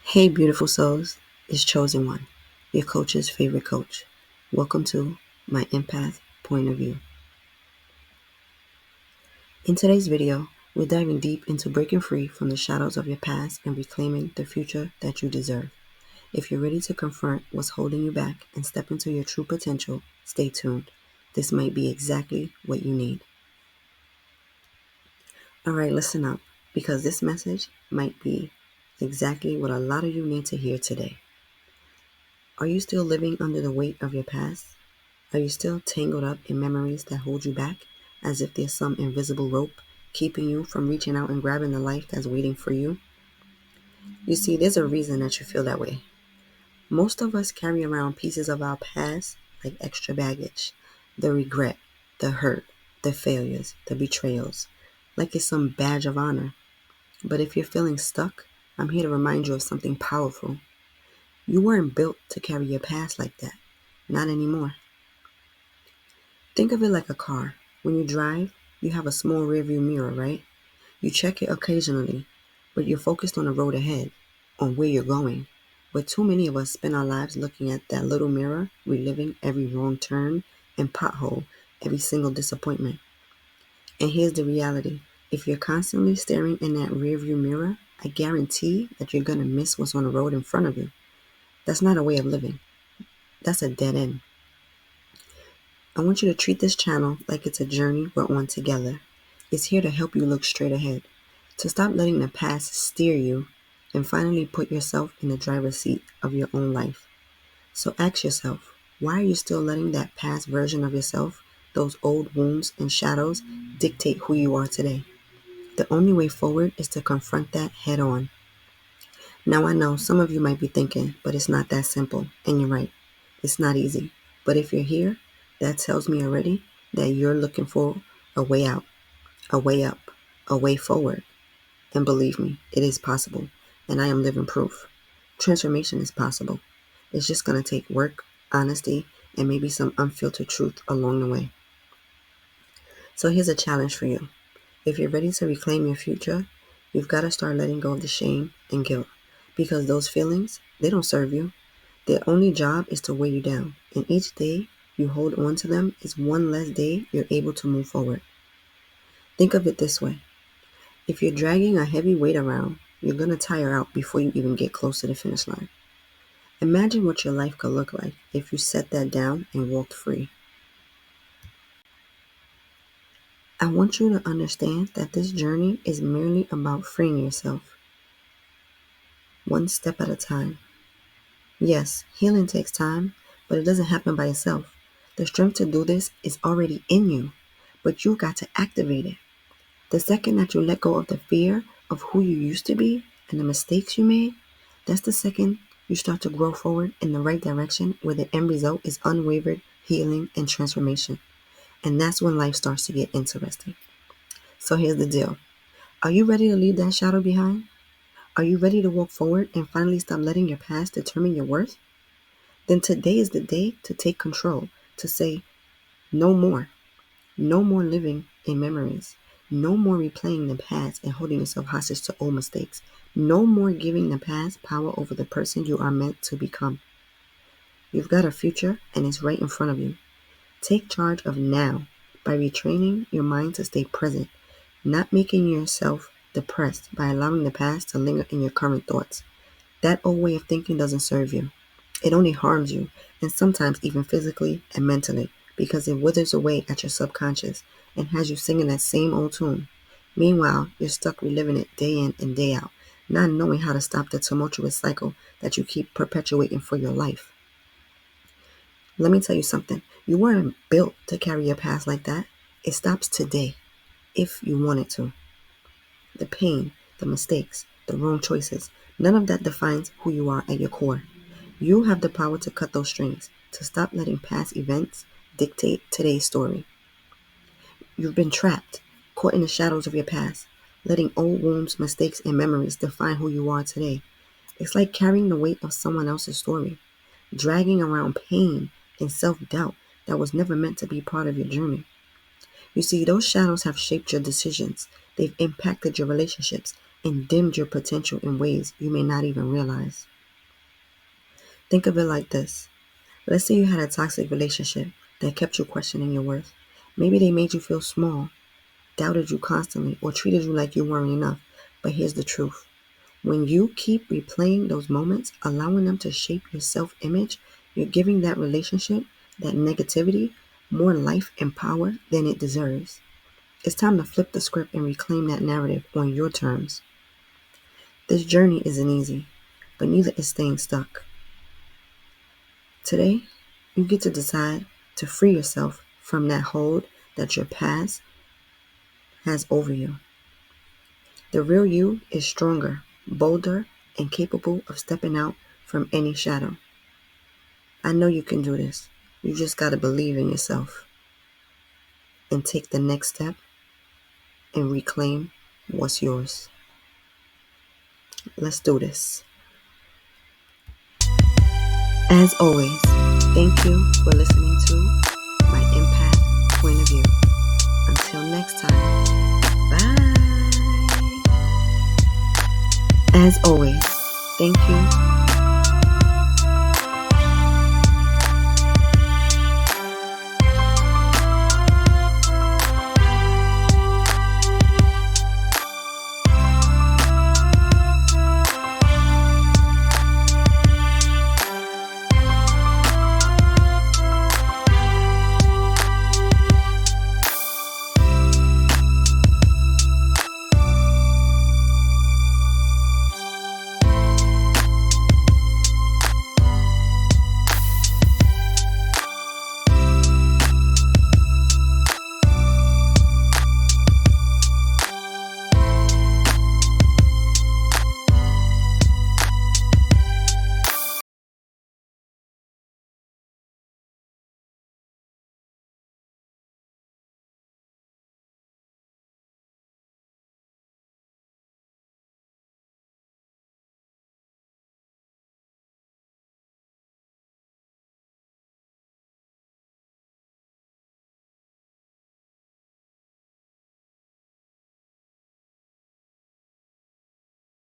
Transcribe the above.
Hey, beautiful souls, it's Chosen One, your coach's favorite coach. Welcome to my Empath point of view. In today's video, we're diving deep into breaking free from the shadows of your past and reclaiming the future that you deserve. If you're ready to confront what's holding you back and step into your true potential, stay tuned. This might be exactly what you need. All right, listen up, because this message might be exactly what a lot of you need to hear today. Are you still living under the weight of your past? Are you still tangled up in memories that hold you back, as if there's some invisible rope keeping you from reaching out and grabbing the life that's waiting for you? You see, there's a reason that you feel that way. Most of us carry around pieces of our past like extra baggage. The regret, the hurt, the failures, the betrayals, like it's some badge of honor. But if you're feeling stuck, I'm here to remind you of something powerful. You weren't built to carry your past like that. Not anymore. Think of it like a car. When you drive, you have a small rearview mirror, right? You check it occasionally, but you're focused on the road ahead, on where you're going. But too many of us spend our lives looking at that little mirror, reliving every wrong turn and pothole, every single disappointment. And here's the reality. If you're constantly staring in that rearview mirror, I guarantee that you're going to miss what's on the road in front of you. That's not a way of living. That's a dead end. I want you to treat this channel like it's a journey we're on together. It's here to help you look straight ahead, to stop letting the past steer you, and finally put yourself in the driver's seat of your own life. So ask yourself, why are you still letting that past version of yourself, those old wounds and shadows, dictate who you are today? The only way forward is to confront that head on. Now I know some of you might be thinking, but it's not that simple, and you're right. It's not easy. But if you're here, that tells me already that you're looking for a way out, a way up, a way forward. And believe me, it is possible. And I am living proof. Transformation is possible. It's just going to take work, honesty, and maybe some unfiltered truth along the way. So here's a challenge for you. If you're ready to reclaim your future, you've got to start letting go of the shame and guilt. Because those feelings, they don't serve you. Their only job is to weigh you down. And each day you hold on to them is one less day you're able to move forward. Think of it this way. If you're dragging a heavy weight around, you're going to tire out before you even get close to the finish line. Imagine what your life could look like if you set that down and walked free. I want you to understand that this journey is merely about freeing yourself, one step at a time. Yes, healing takes time, but it doesn't happen by itself. The strength to do this is already in you, but you got to activate it. The second that you let go of the fear of who you used to be and the mistakes you made, that's the second you start to grow forward in the right direction, where the end result is unwavered healing and transformation. And that's when life starts to get interesting. So here's the deal. Are you ready to leave that shadow behind? Are you ready to walk forward and finally stop letting your past determine your worth? Then today is the day to take control, to say no more. No more living in memories. No more replaying the past and holding yourself hostage to old mistakes. No more giving the past power over the person you are meant to become. You've got a future and it's right in front of you. Take charge of now by retraining your mind to stay present, not making yourself depressed by allowing the past to linger in your current thoughts. That old way of thinking doesn't serve you. It only harms you, and sometimes even physically and mentally, because it withers away at your subconscious and has you singing that same old tune. Meanwhile, you're stuck reliving it day in and day out, not knowing how to stop the tumultuous cycle that you keep perpetuating for your life. Let me tell you something. You weren't built to carry your past like that. It stops today, if you want it to. The pain, the mistakes, the wrong choices, none of that defines who you are at your core. You have the power to cut those strings, to stop letting past events dictate today's story. You've been trapped, caught in the shadows of your past, letting old wounds, mistakes, and memories define who you are today. It's like carrying the weight of someone else's story, dragging around pain and self-doubt that was never meant to be part of your journey. You see, those shadows have shaped your decisions. They've impacted your relationships, and dimmed your potential in ways you may not even realize. Think of it like this. Let's say you had a toxic relationship that kept you questioning your worth. Maybe they made you feel small, doubted you constantly, or treated you like you weren't enough. But here's the truth. When you keep replaying those moments, allowing them to shape your self-image, you're giving that relationship, that negativity, more life and power than it deserves. It's time to flip the script and reclaim that narrative on your terms. This journey isn't easy, but neither is staying stuck. Today, you get to decide to free yourself from that hold that your past has over you. The real you is stronger, bolder, and capable of stepping out from any shadow. I know you can do this. You just got to believe in yourself and take the next step and reclaim what's yours. Let's do this. As always, thank you for listening to my empath point of view. Until next time, bye. As always, thank you